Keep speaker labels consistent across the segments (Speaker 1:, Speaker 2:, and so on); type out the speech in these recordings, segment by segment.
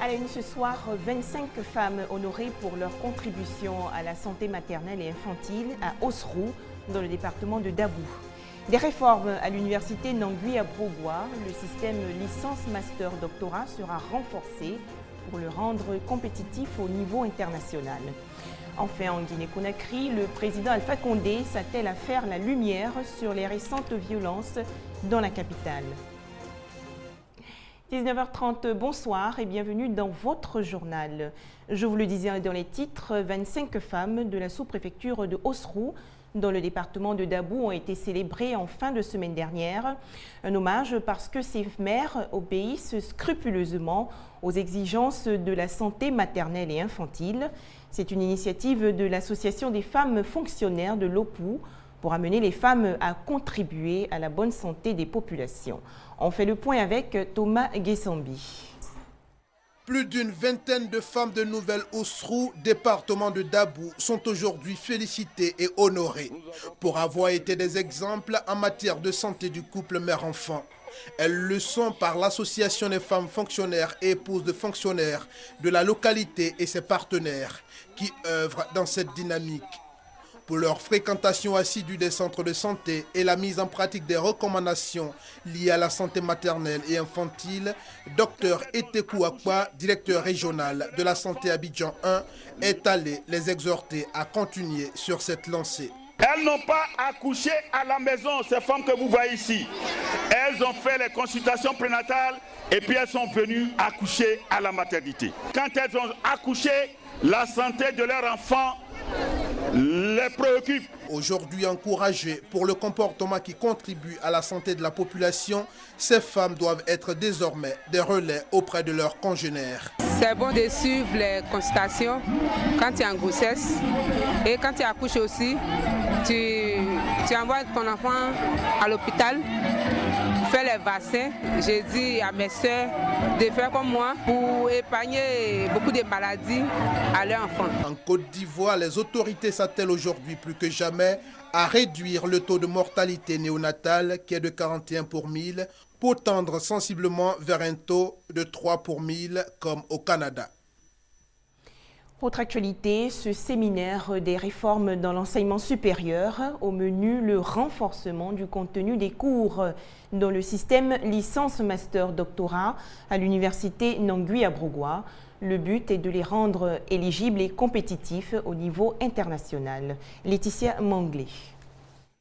Speaker 1: À la une ce soir, 25 femmes honorées pour leur contribution à la santé maternelle et infantile à Osrou, dans le département de Dabou. Des réformes à l'université Nangui à Brogua. Le système licence, master, doctorat sera renforcé pour le rendre compétitif au niveau international. Enfin, en Guinée-Conakry, le président Alpha Condé s'attelle à faire la lumière sur les récentes violences dans la capitale. 19h30, bonsoir et bienvenue dans votre journal. Je vous le disais dans les titres, 25 femmes de la sous-préfecture de Osrou, dans le département de Dabou, ont été célébrées en fin de semaine dernière. Un hommage parce que ces mères obéissent scrupuleusement aux exigences de la santé maternelle et infantile. C'est une initiative de l'Association des femmes fonctionnaires de l'OPU pour amener les femmes à contribuer à la bonne santé des populations. On fait le point avec Thomas Guessambi.
Speaker 2: Plus d'une vingtaine de femmes de Nouvelle-Osrou, département de Dabou, sont aujourd'hui félicitées et honorées pour avoir été des exemples en matière de santé du couple mère-enfant. Elles le sont par l'Association des femmes fonctionnaires et épouses de fonctionnaires de la localité et ses partenaires qui œuvrent dans cette dynamique. Pour leur fréquentation assidue des centres de santé et la mise en pratique des recommandations liées à la santé maternelle et infantile, Dr Etekou Akpa, directeur régional de la santé Abidjan 1, est allé les exhorter à continuer sur cette lancée.
Speaker 3: Elles n'ont pas accouché à la maison, ces femmes que vous voyez ici. Elles ont fait les consultations prénatales et puis elles sont venues accoucher à la maternité. Quand elles ont accouché, la santé de leur enfant les préoccupe.
Speaker 2: Aujourd'hui encouragées pour le comportement qui contribue à la santé de la population, ces femmes doivent être désormais des relais auprès de leurs congénères.
Speaker 4: C'est bon de suivre les consultations quand tu es en grossesse et quand tu accouches aussi, tu envoies ton enfant à l'hôpital, faire les vaccins. J'ai dit à mes soeurs de faire comme moi pour épargner beaucoup de maladies à leurs enfants.
Speaker 2: En Côte d'Ivoire, les autorités s'attellent aujourd'hui plus que jamais à réduire le taux de mortalité néonatale qui est de 41 pour 1000 pour tendre sensiblement vers un taux de 3 pour 1000 comme au Canada.
Speaker 1: Autre actualité, ce séminaire des réformes dans l'enseignement supérieur, au menu le renforcement du contenu des cours dans le système licence, master, doctorat à l'université Nangui à Brogua. Le but est de les rendre éligibles et compétitifs au niveau international. Laetitia Manglé.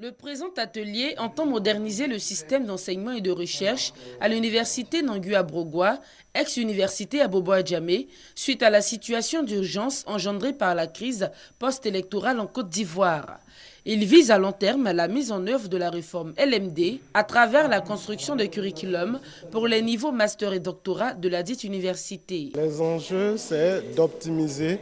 Speaker 5: Le présent atelier entend moderniser le système d'enseignement et de recherche à l'université Nangui à Brogua, ex-université à Bobo-Adjamé, suite à la situation d'urgence engendrée par la crise post-électorale en Côte d'Ivoire. Il vise à long terme la mise en œuvre de la réforme LMD à travers la construction de curriculum pour les niveaux master et doctorat de la dite université.
Speaker 6: Les enjeux, c'est d'optimiser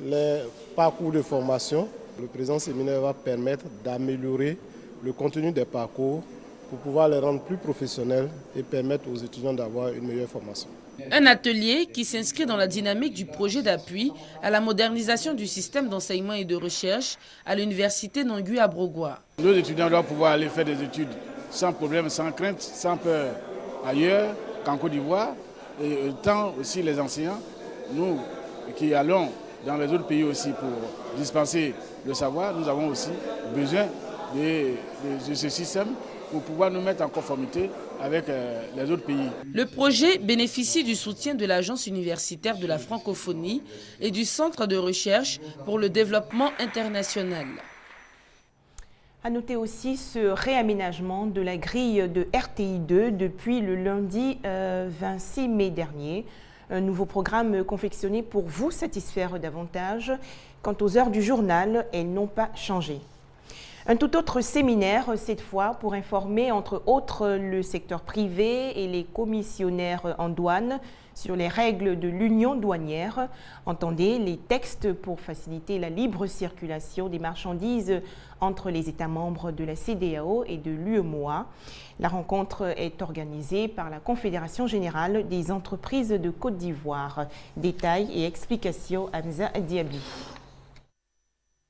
Speaker 6: les parcours de formation. Le présent séminaire va permettre d'améliorer le contenu des parcours pour pouvoir les rendre plus professionnels et permettre aux étudiants d'avoir une meilleure formation.
Speaker 5: Un atelier qui s'inscrit dans la dynamique du projet d'appui à la modernisation du système d'enseignement et de recherche à l'université Nangui à Brogua.
Speaker 7: Nos étudiants doivent pouvoir aller faire des études sans problème, sans crainte, sans peur ailleurs qu'en Côte d'Ivoire. Et tant aussi les enseignants, nous qui allons dans les autres pays aussi pour dispenser le savoir, nous avons aussi besoin de ce système pour pouvoir nous mettre en conformité avec les autres pays.
Speaker 5: Le projet bénéficie du soutien de l'Agence universitaire de la francophonie et du Centre de recherche pour le développement international.
Speaker 1: À noter aussi ce réaménagement de la grille de RTI2 depuis le lundi 26 mai dernier. Un nouveau programme confectionné pour vous satisfaire davantage. Quant aux heures du journal, elles n'ont pas changé. Un tout autre séminaire, cette fois, pour informer entre autres le secteur privé et les commissionnaires en douane sur les règles de l'union douanière. Entendez les textes pour faciliter la libre circulation des marchandises entre les États membres de la CEDEAO et de l'UEMOA. La rencontre est organisée par la Confédération générale des entreprises de Côte d'Ivoire. Détails et explications, Hamza Diaby.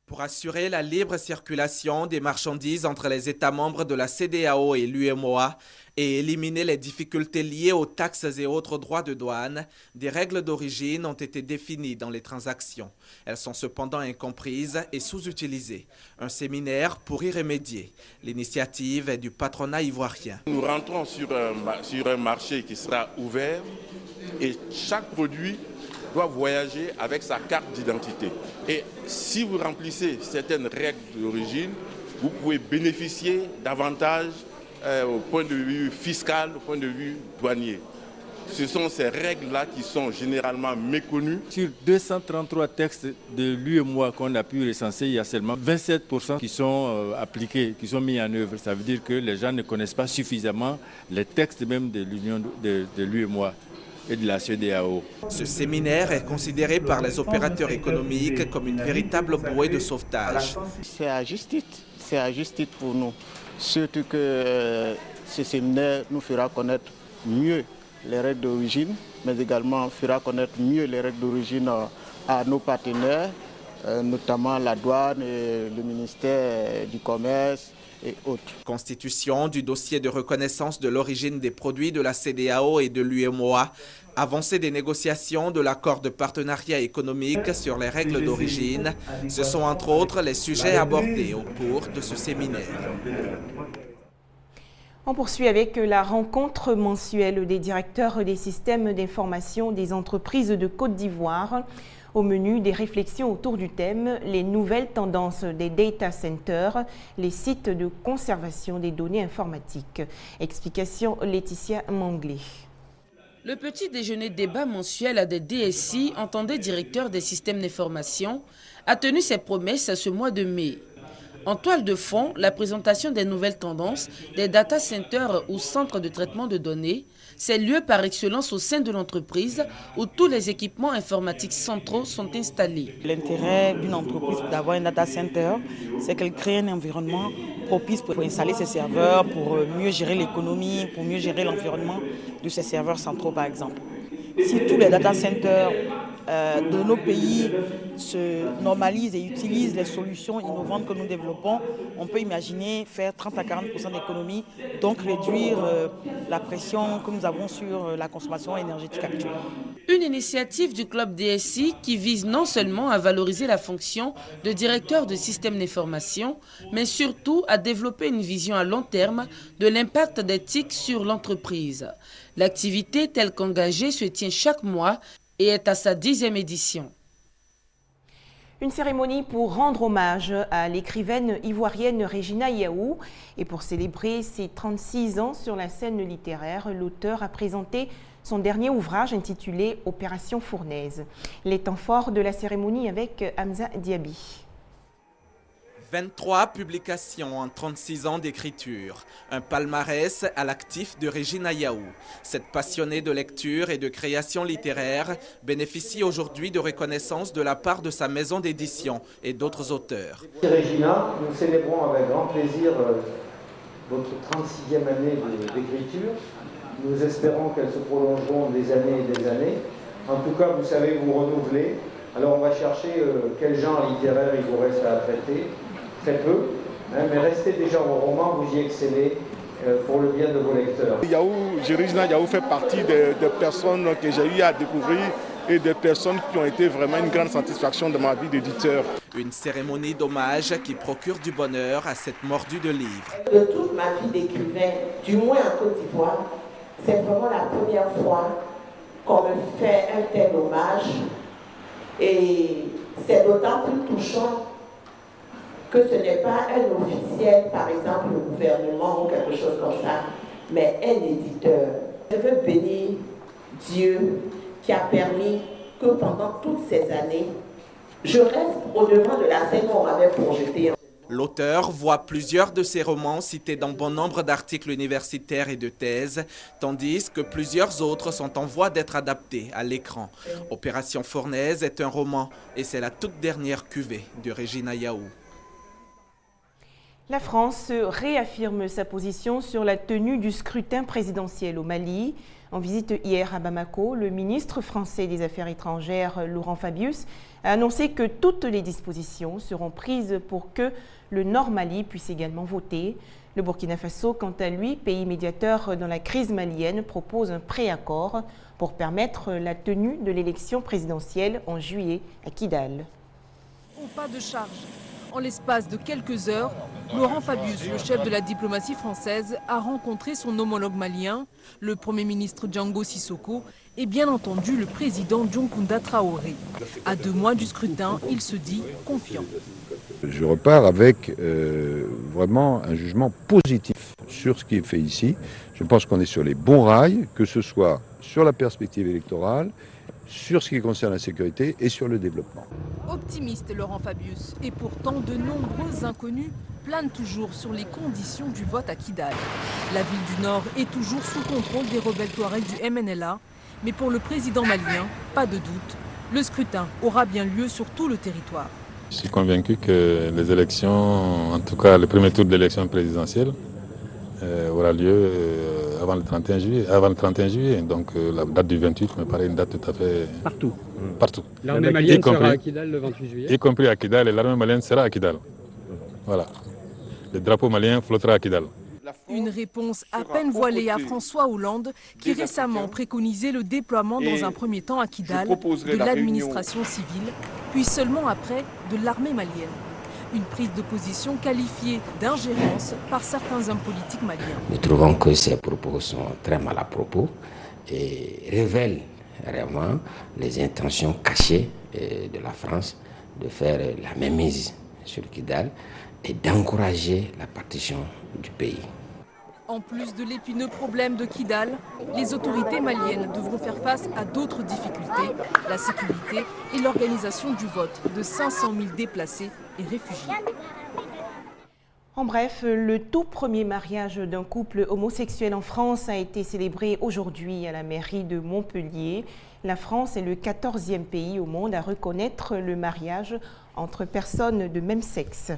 Speaker 8: Pour assurer la libre circulation des marchandises entre les États membres de la CEDEAO et l'UEMOA et éliminer les difficultés liées aux taxes et autres droits de douane, des règles d'origine ont été définies dans les transactions. Elles sont cependant incomprises et sous-utilisées. Un séminaire pour y remédier. L'initiative est du patronat ivoirien.
Speaker 9: Nous rentrons sur un marché qui sera ouvert et chaque produit doit voyager avec sa carte d'identité. Et si vous remplissez certaines règles d'origine, vous pouvez bénéficier davantage au point de vue fiscal, au point de vue douanier. Ce sont ces règles-là qui sont généralement méconnues.
Speaker 10: Sur 233 textes de l'UEMOA qu'on a pu recenser, il y a seulement 27% qui sont appliqués, qui sont mis en œuvre. Ça veut dire que les gens ne connaissent pas suffisamment les textes même de l'Union de l'UEMOA et de la CEDEAO.
Speaker 8: Ce séminaire est considéré par les opérateurs économiques comme une véritable bouée de sauvetage.
Speaker 11: C'est à juste titre pour nous. Surtout que ce séminaire nous fera connaître mieux les règles d'origine, mais également fera connaître mieux les règles d'origine à nos partenaires, notamment la douane et le ministère du Commerce et autres.
Speaker 8: Constitution du dossier de reconnaissance de l'origine des produits de la CEDEAO et de l'UEMOA, avancée des négociations de l'accord de partenariat économique sur les règles d'origine, ce sont entre autres les sujets abordés au cours de ce séminaire.
Speaker 1: On poursuit avec la rencontre mensuelle des directeurs des systèmes d'information des entreprises de Côte d'Ivoire. Au menu, des réflexions autour du thème « Les nouvelles tendances des data centers, les sites de conservation des données informatiques ». Explication Laetitia Manglé.
Speaker 5: Le petit déjeuner débat mensuel à des DSI, entendés directeurs des systèmes d'information, a tenu ses promesses ce mois de mai. En toile de fond, la présentation des nouvelles tendances des data centers ou centres de traitement de données, c'est lieu par excellence au sein de l'entreprise où tous les équipements informatiques centraux sont installés.
Speaker 12: L'intérêt d'une entreprise d'avoir un data center, c'est qu'elle crée un environnement propice pour installer ses serveurs, pour mieux gérer l'économie, pour mieux gérer l'environnement de ses serveurs centraux par exemple. Si tous les data centers de nos pays se normalisent et utilisent les solutions innovantes que nous développons, on peut imaginer faire 30 à 40% d'économie, donc réduire la pression que nous avons sur la consommation énergétique actuelle.
Speaker 5: Une initiative du club DSI qui vise non seulement à valoriser la fonction de directeur de système d'information, mais surtout à développer une vision à long terme de l'impact des TIC sur l'entreprise. L'activité telle qu'engagée se tient chaque mois et est à sa 10e édition.
Speaker 1: Une cérémonie pour rendre hommage à l'écrivaine ivoirienne Regina Yaou. Et pour célébrer ses 36 ans sur la scène littéraire, l'auteur a présenté son dernier ouvrage intitulé « Opération Fournaise ». Les temps forts de la cérémonie avec Hamza Diaby.
Speaker 8: 23 publications en 36 ans d'écriture, un palmarès à l'actif de Regina Yaou. Cette passionnée de lecture et de création littéraire bénéficie aujourd'hui de reconnaissance de la part de sa maison d'édition et d'autres auteurs.
Speaker 13: Regina, nous célébrons avec grand plaisir votre 36e année d'écriture. Nous espérons qu'elles se prolongeront des années et des années. En tout cas, vous savez vous renouveler. Alors on va chercher quel genre littéraire il vous reste à traiter. Très peu, hein, mais restez déjà au roman, vous y excellez pour le bien de vos lecteurs.
Speaker 6: Regina Yaou fait partie des personnes que j'ai eu à découvrir et des personnes qui ont été vraiment une grande satisfaction de ma vie d'éditeur.
Speaker 8: Une cérémonie d'hommage qui procure du bonheur à cette mordue de livres.
Speaker 14: De toute ma vie d'écrivain, du moins en Côte d'Ivoire, c'est vraiment la première fois qu'on me fait un tel hommage et c'est d'autant plus touchant que ce n'est pas un officiel, par exemple le gouvernement ou quelque chose comme ça, mais un éditeur. Je veux bénir Dieu qui a permis que pendant toutes ces années, je reste au-devant de la scène qu'on m'avait projetée.
Speaker 8: L'auteur voit plusieurs de ses romans cités dans bon nombre d'articles universitaires et de thèses, tandis que plusieurs autres sont en voie d'être adaptés à l'écran. Opération Fournaise est un roman et c'est la toute dernière cuvée de Regina Yaou.
Speaker 1: La France réaffirme sa position sur la tenue du scrutin présidentiel au Mali. En visite hier à Bamako, le ministre français des Affaires étrangères, Laurent Fabius, a annoncé que toutes les dispositions seront prises pour que le Nord Mali puisse également voter. Le Burkina Faso, quant à lui, pays médiateur dans la crise malienne, propose un préaccord pour permettre la tenue de l'élection présidentielle en juillet à Kidal.
Speaker 15: Au pas de charge. En l'espace de quelques heures, Laurent Fabius, le chef de la diplomatie française, a rencontré son homologue malien, le Premier ministre Django Sissoko, et bien entendu le président Dioncounda Traoré. À 2 mois du scrutin, il se dit confiant.
Speaker 16: Je repars avec vraiment un jugement positif sur ce qui est fait ici. Je pense qu'on est sur les bons rails, que ce soit sur la perspective électorale, sur ce qui concerne la sécurité et sur le développement.
Speaker 15: Optimiste Laurent Fabius, et pourtant de nombreux inconnus planent toujours sur les conditions du vote à Kidal. La ville du Nord est toujours sous contrôle des rebelles Touaregs du MNLA, mais pour le président malien, pas de doute, le scrutin aura bien lieu sur tout le territoire.
Speaker 17: Je suis convaincu que les élections, en tout cas le premier tour de l'élection présidentielle, aura lieu avant le 31 juillet. Donc la date du 28 me paraît une date tout à fait...
Speaker 18: Partout.
Speaker 17: Partout.
Speaker 18: L'armée malienne sera à Kidal le 28 juillet.
Speaker 17: Y compris à Kidal, et l'armée malienne sera à Kidal. Voilà. Le drapeau malien flottera à Kidal.
Speaker 15: Une réponse à peine voilée à François Hollande, qui récemment préconisait le déploiement dans un premier temps à Kidal de l'administration civile, puis seulement après de l'armée malienne. Une prise de position qualifiée d'ingérence par certains hommes politiques maliens.
Speaker 19: Nous trouvons que ces propos sont très mal à propos et révèlent vraiment les intentions cachées de la France de faire la mainmise sur Kidal et d'encourager la partition du pays.
Speaker 15: En plus de l'épineux problème de Kidal, les autorités maliennes devront faire face à d'autres difficultés, la sécurité et l'organisation du vote de 500 000 déplacés et réfugiés.
Speaker 1: En bref, le tout premier mariage d'un couple homosexuel en France a été célébré aujourd'hui à la mairie de Montpellier. La France est le 14e pays au monde à reconnaître le mariage entre personnes de même sexe.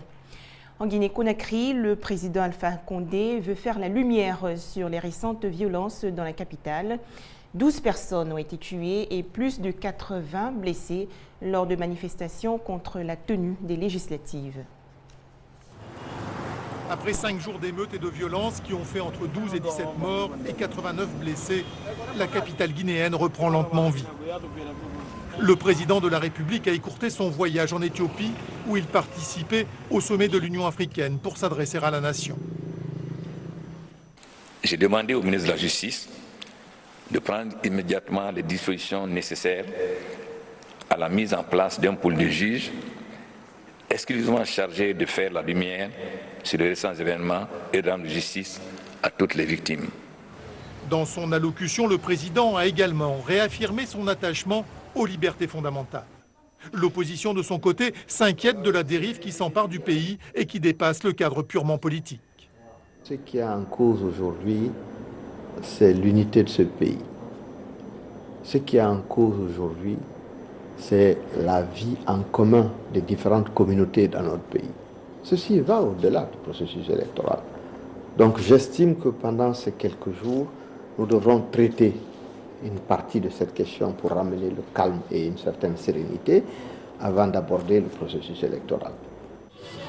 Speaker 1: En Guinée-Conakry, le président Alpha Condé veut faire la lumière sur les récentes violences dans la capitale. 12 personnes ont été tuées et plus de 80 blessées lors de manifestations contre la tenue des législatives.
Speaker 20: Après 5 jours d'émeutes et de violences qui ont fait entre 12 et 17 morts et 89 blessés, la capitale guinéenne reprend lentement vie. Le président de la République a écourté son voyage en Éthiopie où il participait au sommet de l'Union africaine pour s'adresser à la nation.
Speaker 21: J'ai demandé au ministre de la Justice de prendre immédiatement les dispositions nécessaires à la mise en place d'un pôle de juges exclusivement chargé de faire la lumière sur les récents événements et de rendre justice à toutes les victimes.
Speaker 20: Dans son allocution, le président a également réaffirmé son attachement aux libertés fondamentales. L'opposition, de son côté, s'inquiète de la dérive qui s'empare du pays et qui dépasse le cadre purement politique.
Speaker 22: Ce qui est en cause aujourd'hui, c'est l'unité de ce pays. Ce qui est en cause aujourd'hui, c'est la vie en commun des différentes communautés dans notre pays. Ceci va au-delà du processus électoral. Donc j'estime que pendant ces quelques jours, nous devrons traiter une partie de cette question pour ramener le calme et une certaine sérénité avant d'aborder le processus électoral.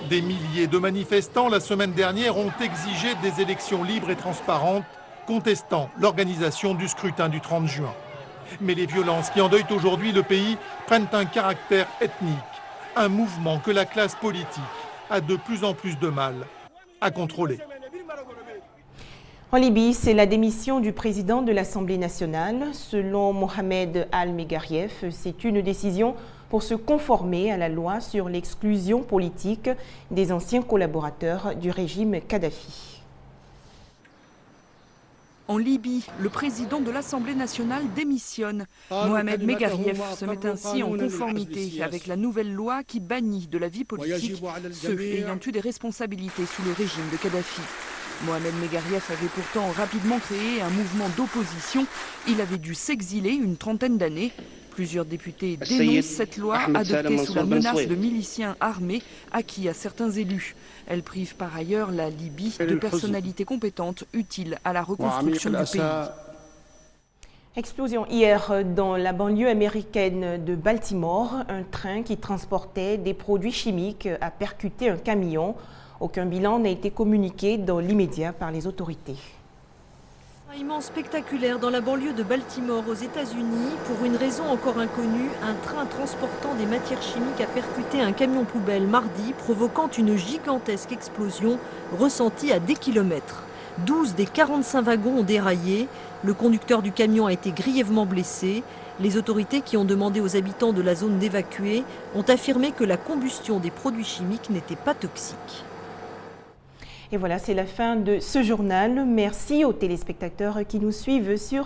Speaker 20: Des milliers de manifestants la semaine dernière ont exigé des élections libres et transparentes, contestant l'organisation du scrutin du 30 juin. Mais les violences qui endeuillent aujourd'hui le pays prennent un caractère ethnique, un mouvement que la classe politique a de plus en plus de mal à contrôler.
Speaker 1: En Libye, c'est la démission du président de l'Assemblée nationale. Selon Mohamed Al-Megarieff, c'est une décision pour se conformer à la loi sur l'exclusion politique des anciens collaborateurs du régime Kadhafi.
Speaker 15: En Libye, le président de l'Assemblée nationale démissionne. Mohamed Megarieff se met ainsi en conformité avec la nouvelle loi qui bannit de la vie politique ceux ayant eu des responsabilités sous le régime de Kadhafi. Mohamed Megarieff avait pourtant rapidement créé un mouvement d'opposition. Il avait dû s'exiler une trentaine d'années. Plusieurs députés dénoncent cette loi adoptée sous la menace de miliciens armés acquis à certains élus. Elle prive par ailleurs la Libye de personnalités compétentes utiles à la reconstruction du pays.
Speaker 1: Explosion hier dans la banlieue américaine de Baltimore. Un train qui transportait des produits chimiques a percuté un camion. Aucun bilan n'a été communiqué dans l'immédiat par les autorités.
Speaker 3: Immense spectaculaire dans la banlieue de Baltimore aux États-Unis. Pour une raison encore inconnue, un train transportant des matières chimiques a percuté un camion poubelle mardi, provoquant une gigantesque explosion ressentie à des kilomètres. 12 des 45 wagons ont déraillé. Le conducteur du camion a été grièvement blessé. Les autorités qui ont demandé aux habitants de la zone d'évacuer ont affirmé que la combustion des produits chimiques n'était pas toxique.
Speaker 1: Et voilà, c'est la fin de ce journal. Merci aux téléspectateurs qui nous suivent sur